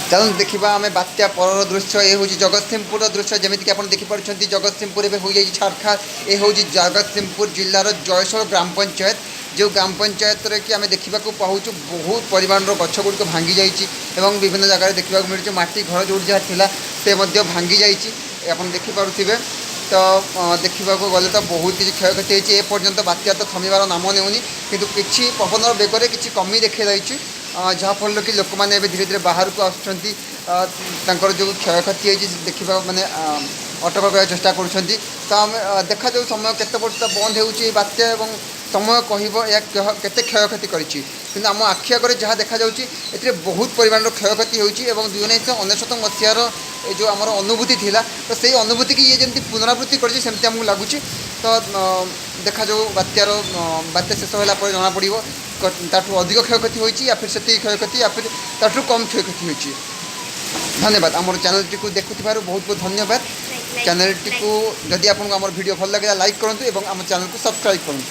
चलो देखा आम बात्या पर दृश्य ये हूँ जगतसिंहपुर दृश्य जमीक आप देखिपुं जगतसिंहपुर ए हो छारखा ये हूँ जगतसिंहपुर जिलार जयसोल ग्राम पंचायत जो ग्राम पंचायत कि आम देखा पाऊँ बहुत परिमाण गछ गुड़िक भांगी जाइए विभिन्न जगह देखा मिलूँ माटी घर जो जहाँ थी से भांगी जाप देखिपे तो देखा गले तो बहुत किसी क्षयक्षति होती है एपर्यंत बात्या तो थमिबार नाम नेउनी किंतु किसी पवनर बेगर किसी कमी देखा जहाँफल कि लोक मैंने धीरे धीरे बाहर को आसुँच जो क्षयक्षति होती देखा माने अटक चेष्टा कर देखा जो समय केत वर्ष बंद हो बात्या और समय कहते क्षयक्षति कर आम आखि आगे जहाँ देखा ए बहुत परिमाण क्षयक्षति होती 1999 मसीहार जो आम अनुभूति थिला तो सही अनुभूति की ये जमी पुनरावृत्ति करमको आमको लगुच तो देखा जो बात्या शेष होगा जना पड़ ताठू अधिक क्षयक्षति होती या फिर से क्षयक्षति या फिर ताठू कम क्षयक्षति होती। धन्यवाद आम चैनल टी देखुवर बहुत बहुत धन्यवाद। चैनल टी जदि आपको आम वीडियो भल लगे लाइक करूँ और आम चैनल को सब्सक्राइब करूँ।